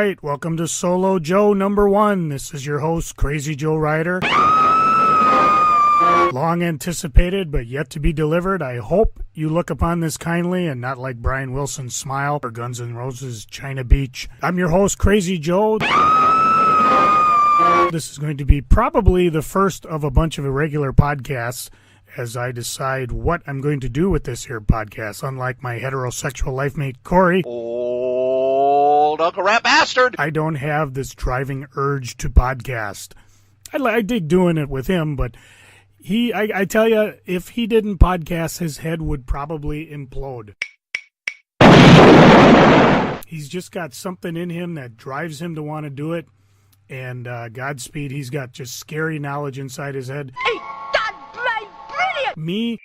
right, welcome to SoloJoe number 1. This is your host, Kray Z Joe Ryder. Long anticipated, but yet to be delivered. I hope you look upon this kindly and not like Brian Wilson's Smile or Guns N' Roses' China Beach. I'm your host, Kray Z Joe. This is going to be probably the first of a bunch of irregular podcasts as I decide what I'm going to do with this here podcast. Unlike my heterosexual life mate, Corey. Old Uncle Rat Bastard! I don't have this driving urge to podcast. I dig doing it with him, but I tell you, if he didn't podcast, his head would probably implode. He's just got something in him that drives him to want to do it, and Godspeed, he's got just scary knowledge inside his head. Hey, God, brilliant! Me?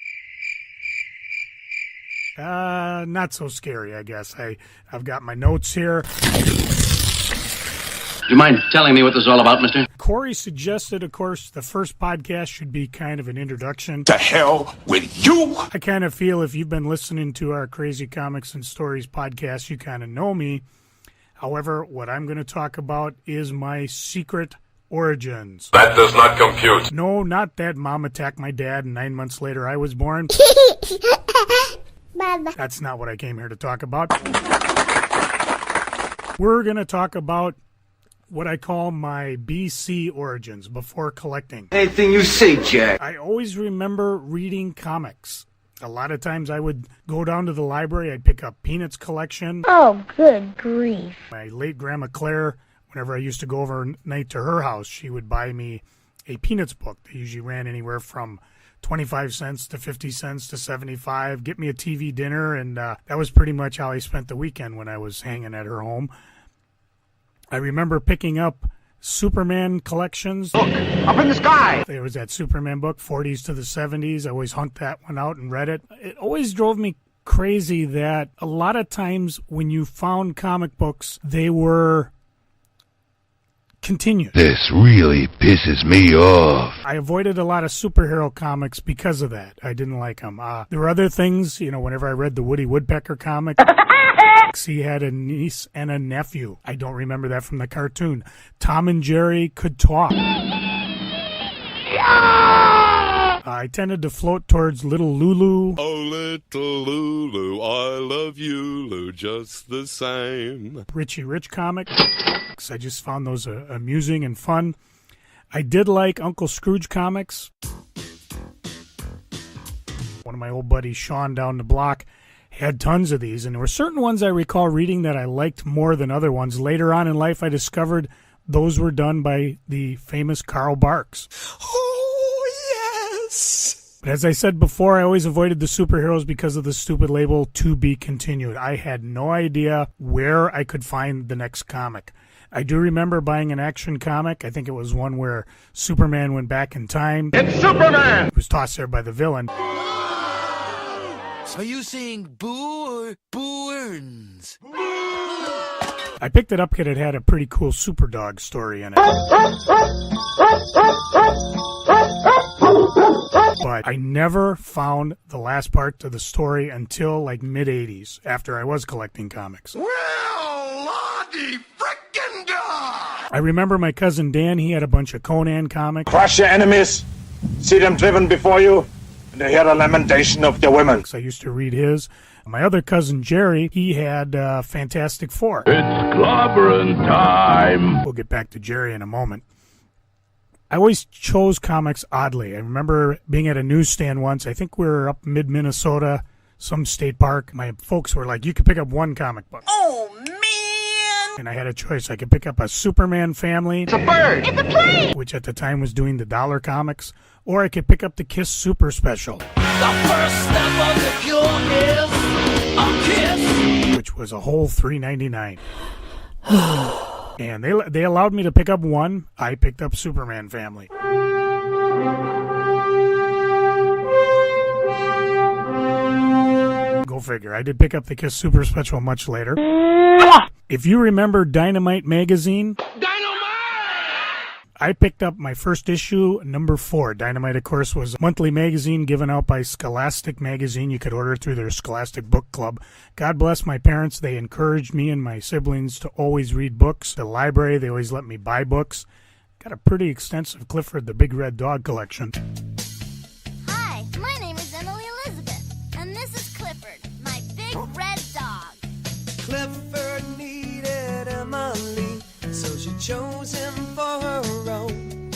Not so scary, I guess. I've got my notes here. Do you mind telling me what this is all about, mister? Corey suggested, of course, the first podcast should be kind of an introduction. To hell with you! I kind of feel if you've been listening to our Crazy Comics and Stories podcast, you kind of know me. However, what I'm going to talk about is my secret origins. That does not compute. No, not that mom attacked my dad and 9 months later I was born. That's not what I came here to talk about. We're going to talk about what I call my BC origins, before collecting. Anything you say, Jack. I always remember reading comics. A lot of times I would go down to the library, I'd pick up Peanuts collection. Oh, good grief. My late Grandma Claire, whenever I used to go overnight to her house, she would buy me a Peanuts book. They usually ran anywhere from 25 cents to 50 cents to 75, get me a TV dinner, and that was pretty much how I spent the weekend when I was hanging at her home. I remember picking up Superman collections. Look, up in the sky! There was that Superman book, 40s to the 70s. I always hunked that one out and read it. It always drove me crazy that a lot of times when you found comic books, they were continued. This really pisses me off. I avoided a lot of superhero comics because of that. I didn't like them. There were other things, whenever I read the Woody Woodpecker comic, he had a niece and a nephew. I don't remember that from the cartoon. Tom and Jerry could talk. I tended to float towards Little Lulu. Oh, little Lulu, I love you, Lou, just the same. Richie Rich comics. I just found those amusing and fun. I did like Uncle Scrooge comics. One of my old buddies, Sean, down the block, had tons of these, and there were certain ones I recall reading that I liked more than other ones. Later on in life, I discovered those were done by the famous Carl Barks. Oh, yes! But as I said before, I always avoided the superheroes because of the stupid label, to be continued. I had no idea where I could find the next comic. I do remember buying an Action comic. I think it was one where Superman went back in time. It's Superman! He was tossed there by the villain. Are you saying boo or boo-earns? I picked it up because it had a pretty cool Superdog story in it. But I never found the last part to the story until like mid-'80s, after I was collecting comics. Well, Lordy frickin' dog! I remember my cousin Dan, he had a bunch of Conan comics. Crush your enemies, see them driven before you, and hear the lamentation of the women. I used to read his. My other cousin Jerry, he had Fantastic Four. It's clobbering time. We'll get back to Jerry in a moment. I always chose comics oddly. I remember being at a newsstand once. I think we were up mid-Minnesota, some state park. My folks were like, you could pick up one comic book. Oh, man! And I had a choice. I could pick up a Superman Family. It's a bird! It's a plane! Which at the time was doing the dollar comics. Or I could pick up the Kiss Super Special. The first step of the cure is a kiss. Which was a whole $3.99. And they allowed me to pick up one. I picked up Superman Family. Go figure. I did pick up the Kiss Super Special much later. If you remember Dynamite magazine, I picked up my first issue, number 4. Dynamite, of course, was a monthly magazine given out by Scholastic Magazine. You could order it through their Scholastic Book Club. God bless my parents. They encouraged me and my siblings to always read books. The library, they always let me buy books. Got a pretty extensive Clifford the Big Red Dog collection. Hi, my name is Emily Elizabeth, and this is Clifford, my big red dog. Clifford needed Emily, so she chose him for her own.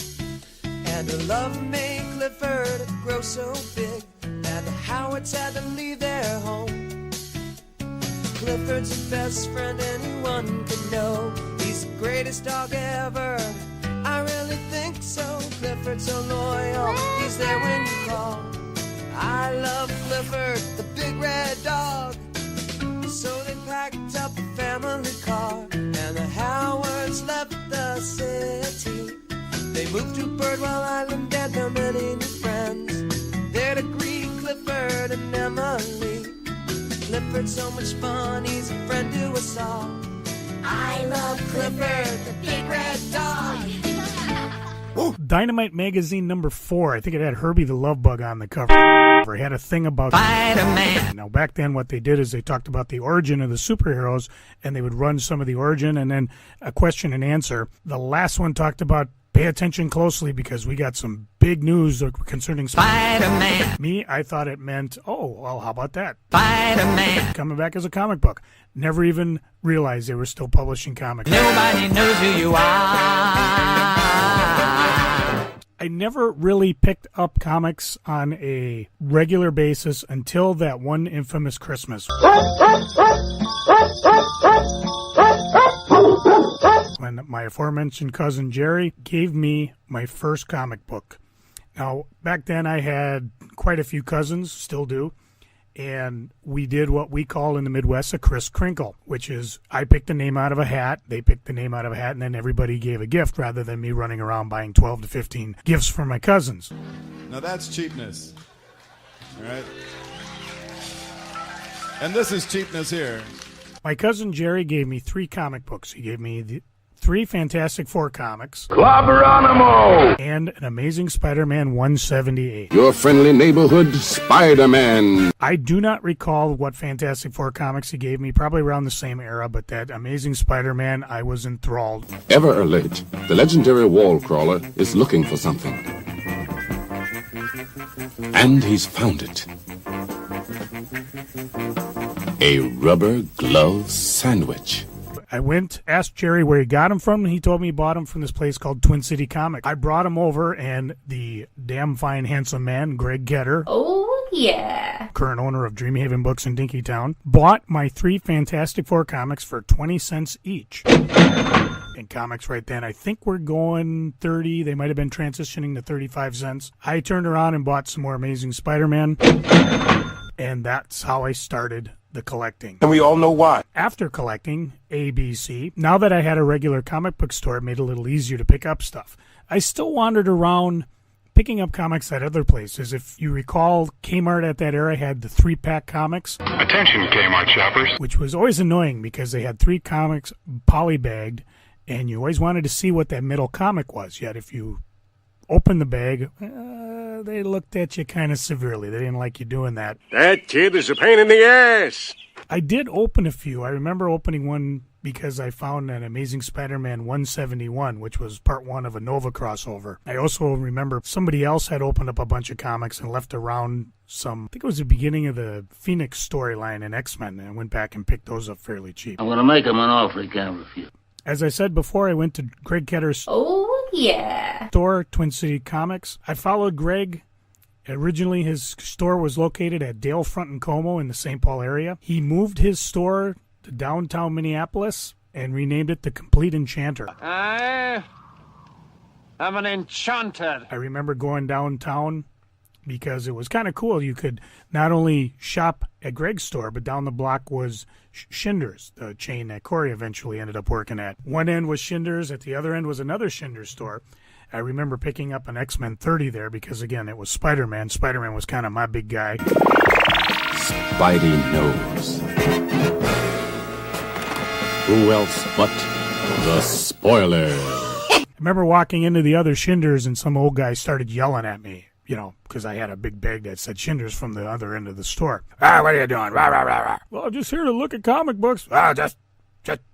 And her love made Clifford grow so big that the Howards had to leave their home. Clifford's the best friend anyone could know. He's the greatest dog ever. I really think so. Clifford's so loyal. He's there when you call. I love Clifford, the big red dog. So they packed up a family car, and the Howards left the city. They moved to Birdwell Island and their many new friends. There to greet Clifford and Emily. Clifford's so much fun, he's a friend to us all. I love Clifford, the big red dog. Dynamite magazine number 4. I think it had Herbie the Love Bug on the cover. It had a thing about Spider-Man. Now, back then, what they did is they talked about the origin of the superheroes, and they would run some of the origin and then a question and answer. The last one talked about pay attention closely because we got some big news concerning Spider-Man. Me, I thought it meant, oh, well, how about that? Spider-Man. Coming back as a comic book. Never even realized they were still publishing comics. Nobody knows who you are. I never really picked up comics on a regular basis until that one infamous Christmas. When my aforementioned cousin Jerry gave me my first comic book. Now, back then I had quite a few cousins, still do, and we did what we call in the Midwest a Kris Krinkle, which is I picked a name out of a hat, they picked the name out of a hat, and then everybody gave a gift rather than me running around buying 12 to 15 gifts for my cousins. Now that's cheapness, all right? And this is cheapness here. My cousin Jerry gave me 3 comic books. He gave me the 3 Fantastic Four comics. Clobberonimo! And an Amazing Spider-Man 178. Your friendly neighborhood Spider-Man. I do not recall what Fantastic Four comics he gave me, probably around the same era, but that Amazing Spider-Man, I was enthralled. Ever alert, the legendary wall crawler is looking for something. And he's found it. A rubber glove sandwich. I went, asked Jerry where he got them from, and he told me he bought them from this place called Twin City Comics. I brought them over, and the damn fine, handsome man, Greg Ketter, Oh, yeah. current owner of Dreamhaven Books in Dinkytown, bought my 3 Fantastic Four comics for 20 cents each. And comics right then, I think we're going 30. They might have been transitioning to 35 cents. I turned around and bought some more Amazing Spider-Man, and that's how I started the collecting. And we all know why. After collecting ABC, now that I had a regular comic book store, it made it a little easier to pick up stuff. I still wandered around picking up comics at other places. If you recall, Kmart at that era had the 3-pack comics. Attention, Kmart shoppers. Which was always annoying because they had 3 comics polybagged, and you always wanted to see what that middle comic was. Yet if you opened the bag, they looked at you kind of severely. They didn't like you doing that. That kid is a pain in the ass. I did open a few. I remember opening one because I found an Amazing Spider-Man 171, which was part 1 of a Nova crossover. I also remember somebody else had opened up a bunch of comics and left around some, I think it was the beginning of the Phoenix storyline in X-Men, and I went back and picked those up fairly cheap. I'm going to make him an offer he can't refuse. As I said before, I went to Greg Ketter's Oh, yeah. store, Twin City Comics. I followed Greg. Originally, his store was located at Dale Front and Como in the St. Paul area. He moved his store to downtown Minneapolis and renamed it the Complete Enchanter. I am an enchanter. I remember going downtown because it was kind of cool. You could not only shop at Greg's store, but down the block was Schindler's, the chain that Corey eventually ended up working at. One end was Schindler's, at the other end was another Schindler's store. I remember picking up an X-Men 30 there because, again, it was Spider-Man. Spider-Man was kind of my big guy. Spidey knows. Who else but the spoiler? I remember walking into the other Shinders and some old guy started yelling at me, you know, because I had a big bag that said Shinders from the other end of the store. Ah, what are you doing? Rah, rah, rah, rah. Well, I'm just here to look at comic books. Ah, just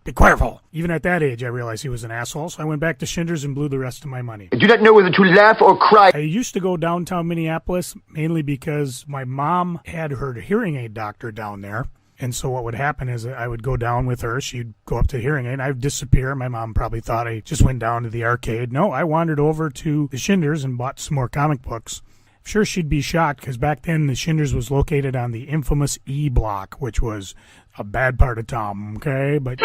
be careful. Even at that age, I realized he was an asshole, so I went back to Shinders and blew the rest of my money. I do not know whether to laugh or cry. I used to go downtown Minneapolis mainly because my mom had her hearing aid doctor down there. And so what would happen is I would go down with her. She'd go up to the hearing aid, and I would disappear. My mom probably thought I just went down to the arcade. No, I wandered over to the Shinders and bought some more comic books. I'm sure she'd be shocked because back then the Shinders was located on the infamous E Block, which was a bad part of town, okay? But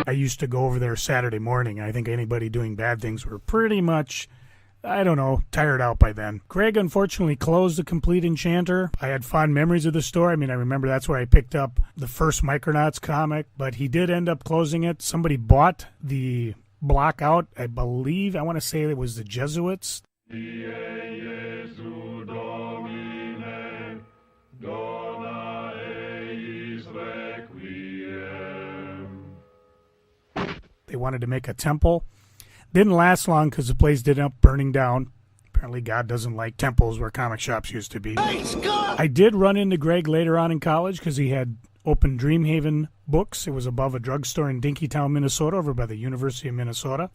I used to go over there Saturday morning. I think anybody doing bad things were pretty much, I don't know, tired out by then. Craig unfortunately closed The Complete Enchanter. I had fond memories of the store. I mean, I remember that's where I picked up the first Micronauts comic, but he did end up closing it. Somebody bought the block out. I believe, I want to say it was the Jesuits. They wanted to make a temple. Didn't last long because the place did end up burning down. Apparently God doesn't like temples where comic shops used to be. I did run into Greg later on in college because he had opened Dreamhaven Books. It was above a drugstore in Dinkytown, Minnesota, over by the University of Minnesota.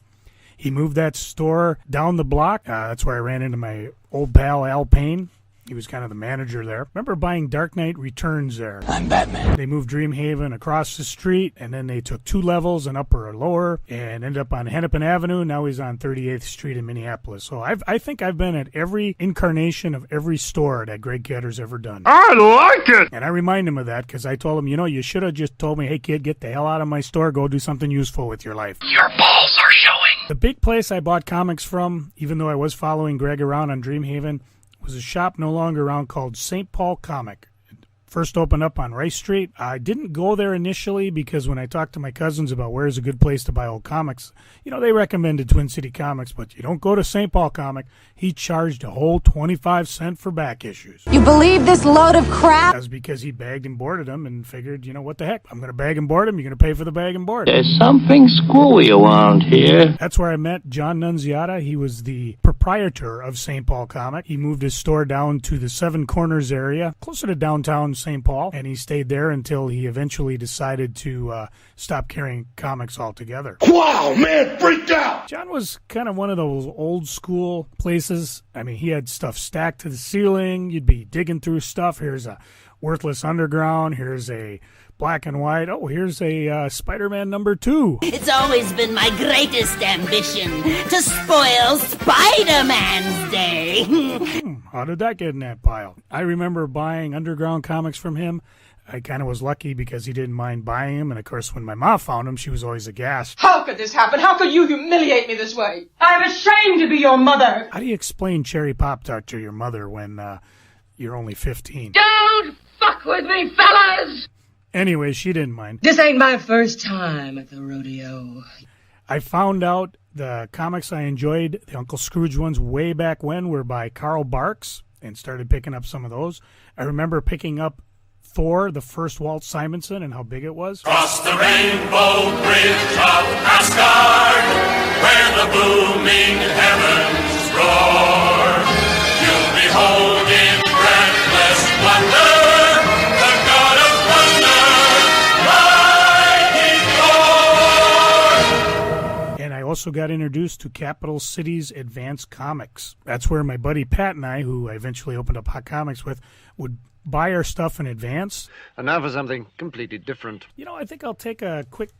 He moved that store down the block. That's where I ran into my old pal Al Payne. He was kind of the manager there. Remember buying Dark Knight Returns there. I'm Batman. They moved Dreamhaven across the street, and then they took 2 levels, an upper and lower, and ended up on Hennepin Avenue. Now he's on 38th Street in Minneapolis. So I think I've been at every incarnation of every store that Greg Ketter's ever done. I like it! And I remind him of that because I told him, you know, you should have just told me, hey, kid, get the hell out of my store. Go do something useful with your life. Your balls are showing. The big place I bought comics from, even though I was following Greg around on Dreamhaven, was a shop no longer around called St. Paul Comic. It first opened up on Rice Street. I didn't go there initially because when I talked to my cousins about where's a good place to buy old comics, you know, they recommended Twin City Comics, but you don't go to St. Paul Comic. He charged a whole 25 cents for back issues. You believe this load of crap? That's because he bagged and boarded them and figured, you know, what the heck? I'm going to bag and board him. You're going to pay for the bag and board. There's something screwy around here. That's where I met John Nunziata. He was the proprietor of St. Paul Comic. He moved his store down to the Seven Corners area, closer to downtown St. Paul, and he stayed there until he eventually decided to stop carrying comics altogether. Wow, man, freaked out! John was kind of one of those old school places. I mean, he had stuff stacked to the ceiling. You'd be digging through stuff. Here's a Worthless Underground. Here's a black and white. Oh, here's a Spider-Man #2. It's always been my greatest ambition to spoil Spider-Man's day. How did that get in that pile? I remember buying underground comics from him. I kind of was lucky because he didn't mind buying them. And, of course, when my mom found them, she was always aghast. How could this happen? How could you humiliate me this way? I'm ashamed to be your mother. How do you explain Cherry Pop-Tart to your mother when you're only 15? Don't fuck with me, fellas! Anyway, she didn't mind. This ain't my first time at the rodeo. I found out the comics I enjoyed, the Uncle Scrooge ones way back when, were by Carl Barks, and started picking up some of those. I remember picking up Thor, the first Walt Simonson, and how big it was. Cross the rainbow bridge of Asgard, where the booming heavens roar. You'll behold in breathless wonder the God of thunder, mighty Thor. And I also got introduced to Capital Cities Advanced Comics. That's where my buddy Pat and I, who I eventually opened up Hot Comics with, would buy our stuff in advance. And now for something completely different. You know, I think I'll take a quick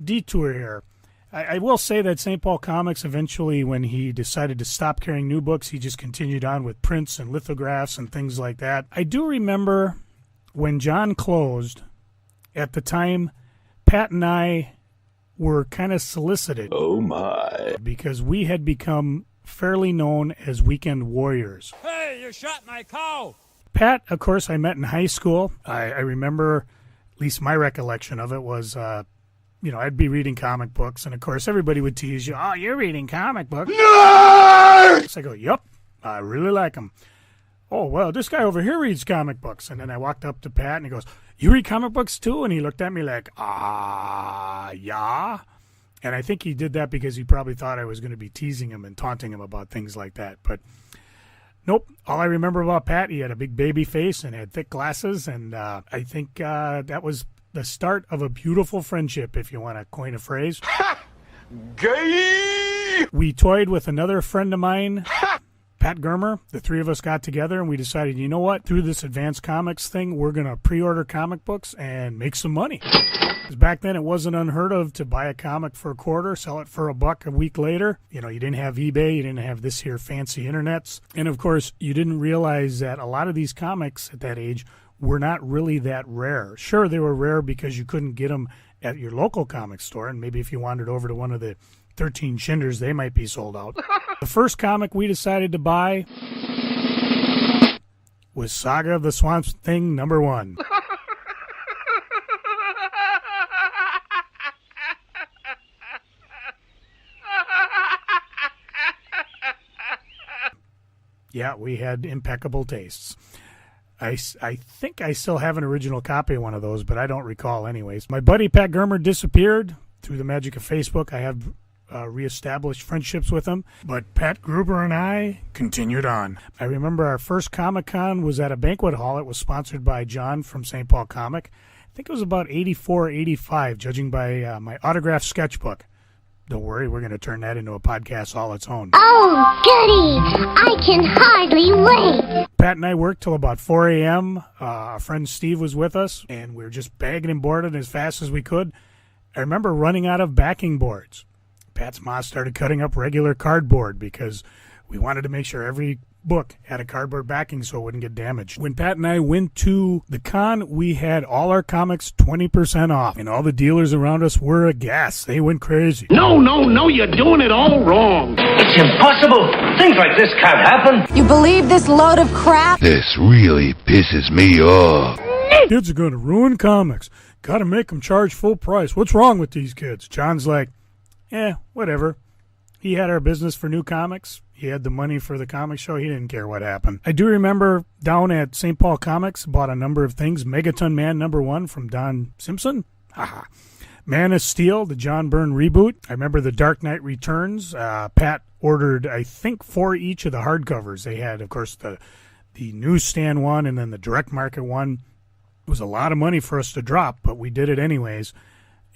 detour here. I will say that St. Paul Comics eventually, when he decided to stop carrying new books, he just continued on with prints and lithographs and things like that. I do remember when John closed, at the time, Pat and I were kind of solicited. Oh, my. Because we had become fairly known as weekend warriors. Hey, you shot my cow! Pat, of course, I met in high school. I remember, at least my recollection of it was, you know, I'd be reading comic books, and of course everybody would tease you, oh, you're reading comic books. Nerd! So I go, yep, I really like them. Oh, well, this guy over here reads comic books. And then I walked up to Pat, and he goes, you read comic books too? And he looked at me like, yeah. And I think he did that because he probably thought I was going to be teasing him and taunting him about things like that. But nope. All I remember about Pat, he had a big baby face and had thick glasses. And I think that was the start of a beautiful friendship, if you want to coin a phrase. Gay! We toyed with another friend of mine, Pat Germer. The three of us got together and we decided, you know what? Through this Advanced Comics thing, we're going to pre-order comic books and make some money. Because back then it wasn't unheard of to buy a comic for $0.25, sell it for $1 a week later. You know, you didn't have eBay, you didn't have this here fancy internets. And of course, you didn't realize that a lot of these comics at that age were not really that rare. Sure, they were rare because you couldn't get them at your local comic store, and maybe if you wandered over to one of the 13 Shinders, they might be sold out. The first comic we decided to buy was Saga of the Swamp Thing #1. Yeah, we had impeccable tastes. I think I still have an original copy of one of those, but I don't recall anyways. My buddy Pat Germer disappeared through the magic of Facebook. I have reestablished friendships with him, but Pat Gruber and I continued on. I remember our first Comic-Con was at a banquet hall. It was sponsored by John from St. Paul Comic. I think it was about 84, 85, judging by my autographed sketchbook. Don't worry, we're going to turn that into a podcast all its own. Oh, goody! I can hardly wait! Pat and I worked till about 4 a.m. Our friend Steve was with us, and we were just bagging and boarding as fast as we could. I remember running out of backing boards. Pat's mom started cutting up regular cardboard because we wanted to make sure every book had a cardboard backing so it wouldn't get damaged. When Pat and I went to the con, we had all our comics 20% off, and all the dealers around us were aghast. They went crazy. No, you're doing it all wrong. It's impossible. Things like this can't happen. You believe this load of crap? This really pisses me off. Kids are going to ruin comics. Got to make them charge full price. What's wrong with these kids? John's like, whatever. He had our business for new comics. He had the money for the comic show. He didn't care what happened. I do remember down at St. Paul Comics, bought a number of things. Megaton Man #1 from Don Simpson. Haha. Man of Steel, the John Byrne reboot. I remember The Dark Knight Returns. Pat ordered, I think, 4 each of the hardcovers. They had, of course, the newsstand one and then the direct market one. It was a lot of money for us to drop, but we did it anyways.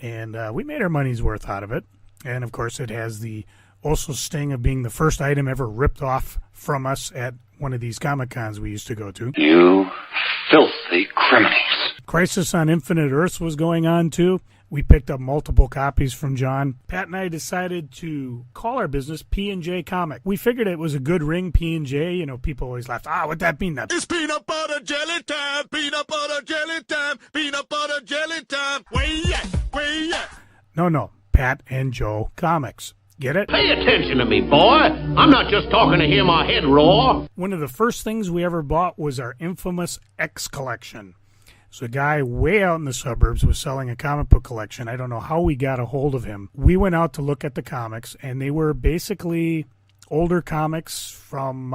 And we made our money's worth out of it. And, of course, it has the also sting of being the first item ever ripped off from us at one of these Comic-Cons we used to go to. You filthy criminals. Crisis on Infinite Earths was going on, too. We picked up multiple copies from John. Pat and I decided to call our business P&J Comic. We figured it was a good ring, P&J. You know, people always laughed, what'd that mean? It's peanut butter jelly time, peanut butter jelly time, peanut butter jelly time. Way yeah. No, Pat and Joe Comics. Get it? Pay attention to me, boy. I'm not just talking to hear my head roar. One of the first things we ever bought was our infamous X collection. So a guy way out in the suburbs was selling a comic book collection. I don't know how we got a hold of him. We went out to look at the comics, and they were basically older comics from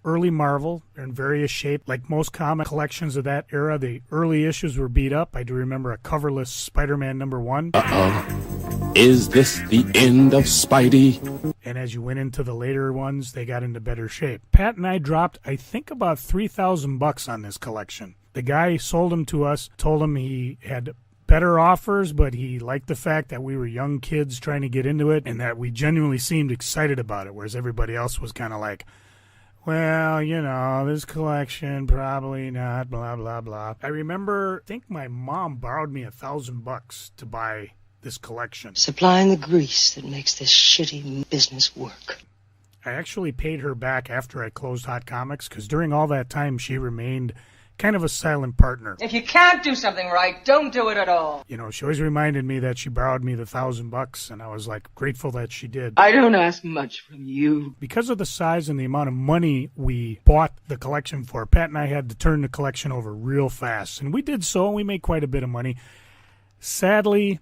early Marvel. They're in various shapes. Like most comic collections of that era, the early issues were beat up. I do remember a coverless Spider-Man #1. Uh-oh. Is this the end of Spidey? And as you went into the later ones, they got into better shape. Pat and I dropped, I think, about $3,000 on this collection. The guy sold them to us, told him he had better offers, but he liked the fact that we were young kids trying to get into it and that we genuinely seemed excited about it, whereas everybody else was kind of like, well, you know, this collection, probably not, blah, blah, blah. I remember, I think my mom borrowed me $1,000 to buy this collection. Supplying the grease that makes this shitty business work. I actually paid her back after I closed Hot Comics, because during all that time, she remained kind of a silent partner. If you can't do something right, don't do it at all. You know, she always reminded me that she borrowed me the $1,000, and I was like grateful that she did. I don't ask much from you. Because of the size and the amount of money we bought the collection for, Pat and I had to turn the collection over real fast, and we did so, and we made quite a bit of money. Sadly,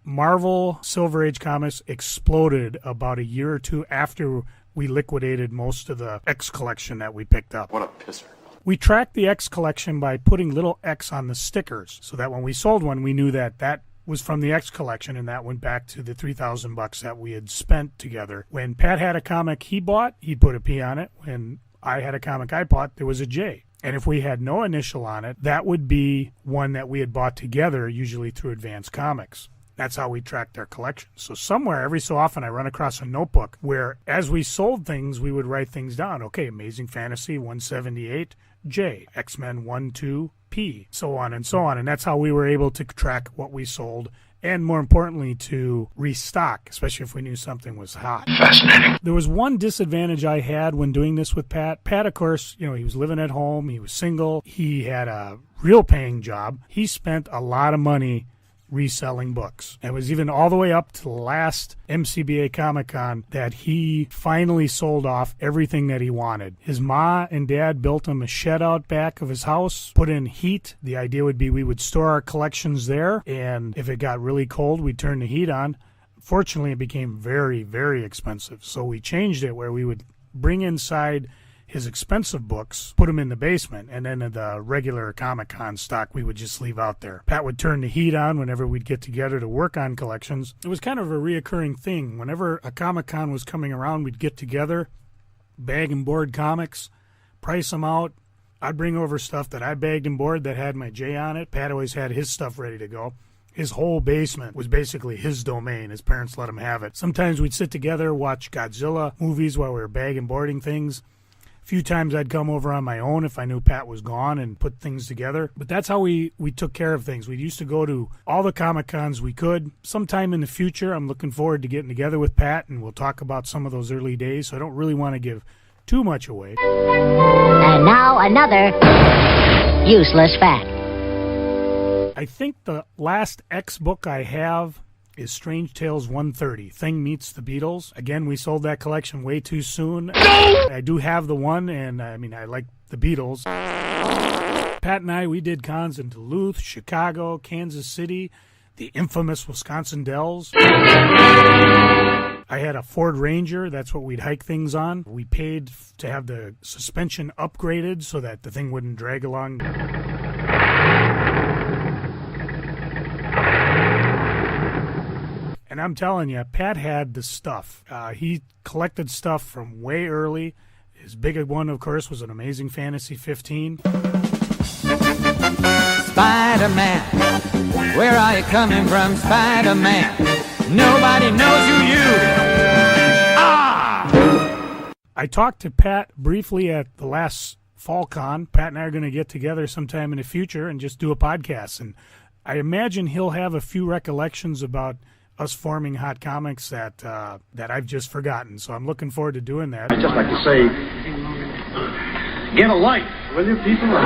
Marvel Silver Age Comics exploded about a year or two after we liquidated most of the X collection that we picked up. What a pisser. We tracked the X collection by putting little X on the stickers so that when we sold one, we knew that that was from the X collection, and that went back to the $3,000 that we had spent together. When Pat had a comic he bought, he'd put a P on it. When I had a comic I bought, there was a J. And if we had no initial on it, that would be one that we had bought together, usually through Advance Comics. That's how we tracked our collection. So somewhere, every so often, I run across a notebook where, as we sold things, we would write things down. Okay, Amazing Fantasy 178, J, X-Men 1-2, P, so on and so on. And that's how we were able to track what we sold, and more importantly, to restock, especially if we knew something was hot. Fascinating. There was one disadvantage I had when doing this with Pat. Pat, of course, he was living at home. He was single. He had a real paying job. He spent a lot of money reselling books. It was even all the way up to the last MCBA Comic-Con that he finally sold off everything that he wanted. His ma and dad built him a shed out back of his house, put in heat. The idea would be we would store our collections there, and if it got really cold, we'd turn the heat on. Fortunately, it became very, very expensive, so we changed it where we would bring inside his expensive books, put them in the basement, and then the regular Comic-Con stock we would just leave out there. Pat would turn the heat on whenever we'd get together to work on collections. It was kind of a reoccurring thing. Whenever a Comic-Con was coming around, we'd get together, bag and board comics, price them out. I'd bring over stuff that I bagged and board that had my J on it. Pat always had his stuff ready to go. His whole basement was basically his domain. His parents let him have it. Sometimes we'd sit together, watch Godzilla movies while we were bag and boarding things. A few times I'd come over on my own if I knew Pat was gone and put things together. But that's how we took care of things. We used to go to all the Comic-Cons we could. Sometime in the future, I'm looking forward to getting together with Pat, and we'll talk about some of those early days, so I don't really want to give too much away. And now another useless fact. I think the last X book I have is Strange Tales 130, Thing Meets the Beatles. Again, we sold that collection way too soon. No! I do have the one, and I like the Beatles. Pat and I, we did cons in Duluth, Chicago, Kansas City, the infamous Wisconsin Dells. I had a Ford Ranger. That's what we'd hike things on. We paid to have the suspension upgraded so that the thing wouldn't drag along. And I'm telling you, Pat had the stuff. He collected stuff from way early. His big one, of course, was an Amazing Fantasy 15. Spider-Man, where are you coming from, Spider-Man? Nobody knows who you are! I talked to Pat briefly at the last Fall Con. Pat and I are going to get together sometime in the future and just do a podcast. And I imagine he'll have a few recollections about us forming Hot Comics that I've just forgotten. So I'm looking forward to doing that. I'd just like to say, get a life, will you, people?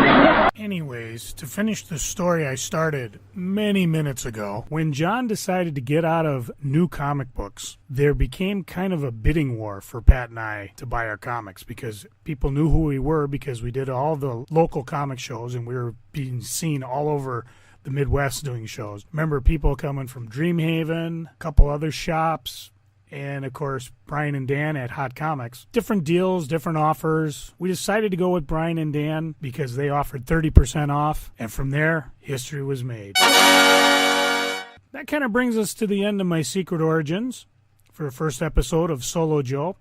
Anyways, to finish the story I started many minutes ago, when John decided to get out of New Comic Books, there became kind of a bidding war for Pat and I to buy our comics because people knew who we were because we did all the local comic shows and we were being seen all over the Midwest doing shows. Remember people coming from Dreamhaven, a couple other shops, and of course Brian and Dan at Hot Comics. Different deals, different offers. We decided to go with Brian and Dan because they offered 30% off, and from there, history was made. That kind of brings us to the end of my Secret Origins for the first episode of Solo Joe.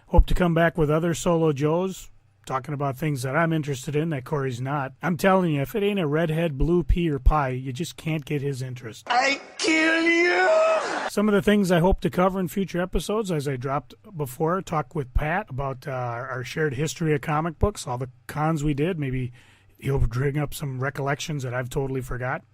Hope to come back with other Solo Joes, talking about things that I'm interested in that Corey's not. I'm telling you, if it ain't a redhead, blue pea, or pie, you just can't get his interest. I kill you! Some of the things I hope to cover in future episodes, as I dropped before, talk with Pat about our shared history of comic books, all the cons we did. Maybe he'll bring up some recollections that I've totally forgot.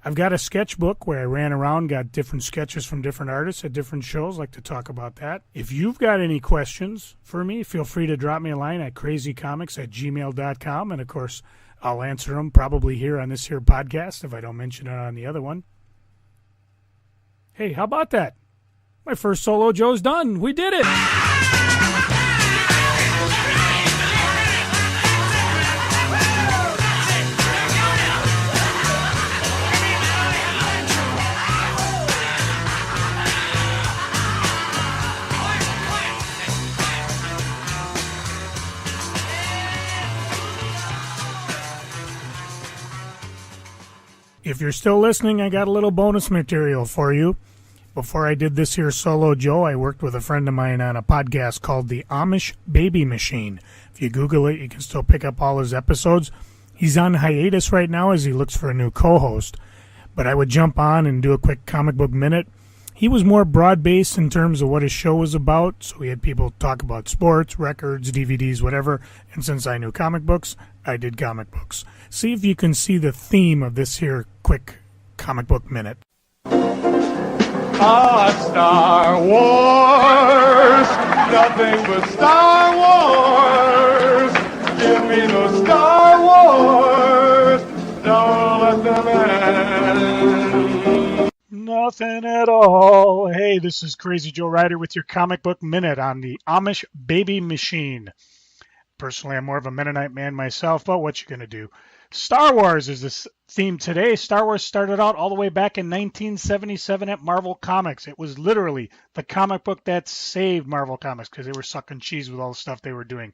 I've got a sketchbook where I ran around, got different sketches from different artists at different shows. I'd like to talk about that. If you've got any questions for me, feel free to drop me a line at crazycomics@gmail.com. And, of course, I'll answer them probably here on this here podcast if I don't mention it on the other one. Hey, how about that? My first Solo Joe's done. We did it! If you're still listening, I got a little bonus material for you. Before I did this here Solo Joe, I worked with a friend of mine on a podcast called The Amish Baby Machine. If you Google it, you can still pick up all his episodes. He's on hiatus right now as he looks for a new co-host. But I would jump on and do a quick comic book minute. He was more broad-based in terms of what his show was about, so we had people talk about sports, records, DVDs, whatever. And since I knew comic books, I did comic books. See if you can see the theme of this here quick comic book minute. Star Wars, nothing but Star Wars. Give me the Star Wars, don't let them end. Nothing at all. Hey, this is Crazy Joe Ryder with your comic book minute on the Amish Baby Machine. Personally, I'm more of a Mennonite man myself, but what you gonna do? Star Wars is this theme today. Star Wars started out all the way back in 1977 at Marvel Comics. It was literally the comic book that saved Marvel Comics because they were sucking cheese with all the stuff they were doing.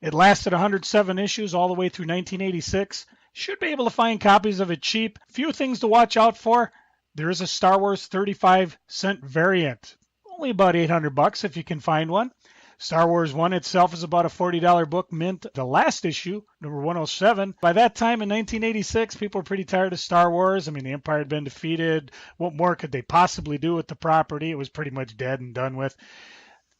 It lasted 107 issues all the way through 1986. Should be able to find copies of it cheap. Few things to watch out for. There is a Star Wars 35-cent variant. Only about $800 if you can find one. Star Wars 1 itself is about a $40 book, mint the last issue, number 107. By that time in 1986, people were pretty tired of Star Wars. I mean, the Empire had been defeated. What more could they possibly do with the property? It was pretty much dead and done with.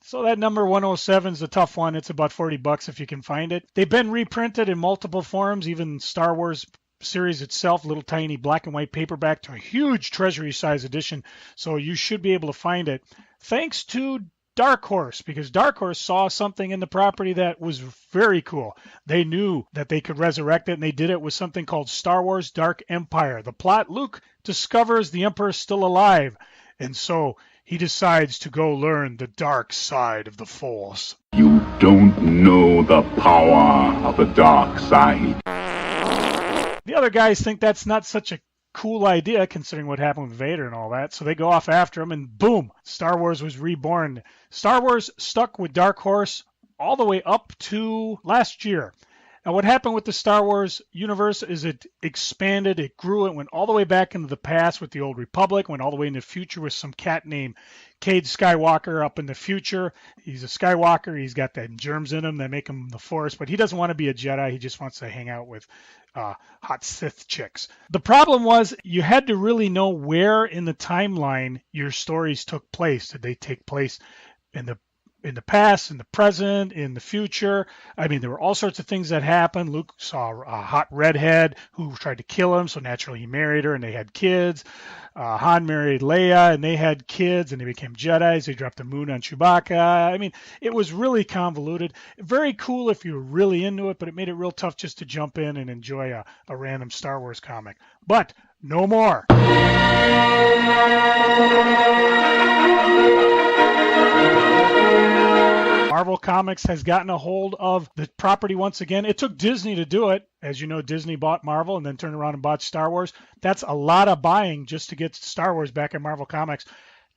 So that number 107 is a tough one. It's about $40 if you can find it. They've been reprinted in multiple forms, even Star Wars series itself, little tiny black and white paperback to a huge treasury size edition. So you should be able to find it. Thanks to Dark Horse, because Dark Horse saw something in the property that was very cool. They knew that they could resurrect it, and they did it with something called Star Wars Dark Empire. The plot, Luke discovers the Emperor is still alive, and so he decides to go learn the dark side of the Force. You don't know the power of the dark side. The other guys think that's not such a cool idea considering what happened with Vader and all that, so they go off after him, and boom, Star Wars was reborn. Star Wars stuck with Dark Horse all the way up to last year. Now what happened with the Star Wars universe is it expanded, it grew, it went all the way back into the past with the Old Republic, went all the way into the future with some cat named Cade Skywalker up in the future. He's a Skywalker, he's got that germs in him that make him the Force, but he doesn't want to be a Jedi, he just wants to hang out with hot Sith chicks. The problem was you had to really know where in the timeline your stories took place. Did they take place in the past, in the present, in the future? I mean, there were all sorts of things that happened. Luke saw a hot redhead who tried to kill him, so naturally he married her and they had kids. Han married Leia and they had kids and they became Jedis. They dropped the moon on Chewbacca. I mean, it was really convoluted. Very cool if you were really into it, but it made it real tough just to jump in and enjoy a random Star Wars comic. But no more. Marvel Comics has gotten a hold of the property once again. It took Disney to do it. As you know, Disney bought Marvel and then turned around and bought Star Wars. That's a lot of buying just to get Star Wars back at Marvel Comics.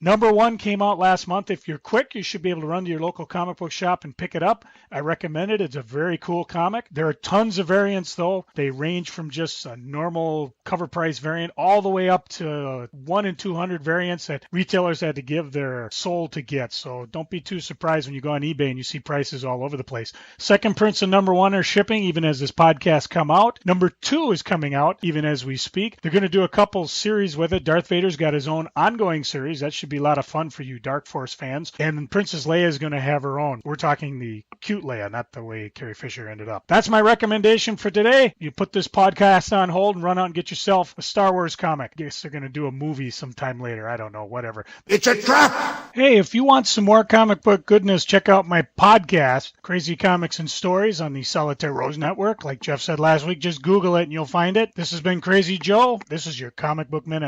Number 1 came out last month. If you're quick, you should be able to run to your local comic book shop and pick it up. I recommend it. It's a very cool comic. There are tons of variants, though. They range from just a normal cover price variant all the way up to 1 in 200 variants that retailers had to give their soul to get. So don't be too surprised when you go on eBay and you see prices all over the place. Second prints of number 1 are shipping even as this podcast come out. Number 2 is coming out even as we speak. They're going to do a couple series with it. Darth Vader's got his own ongoing series. That should be a lot of fun for you Dark Force fans. And Princess Leia is going to have her own. We're talking the cute Leia, not the way Carrie Fisher ended up. That's my recommendation for today. You put this podcast on hold and run out and get yourself a Star Wars comic. I guess they're going to do a movie sometime later. I don't know, whatever. It's a trap! Hey, if you want some more comic book goodness, check out my podcast, Crazy Comics and Stories, on the Solitaire Rose Network. Like Jeff said last week, just Google it and you'll find it. This has been Crazy Joe. This is your Comic Book Minute.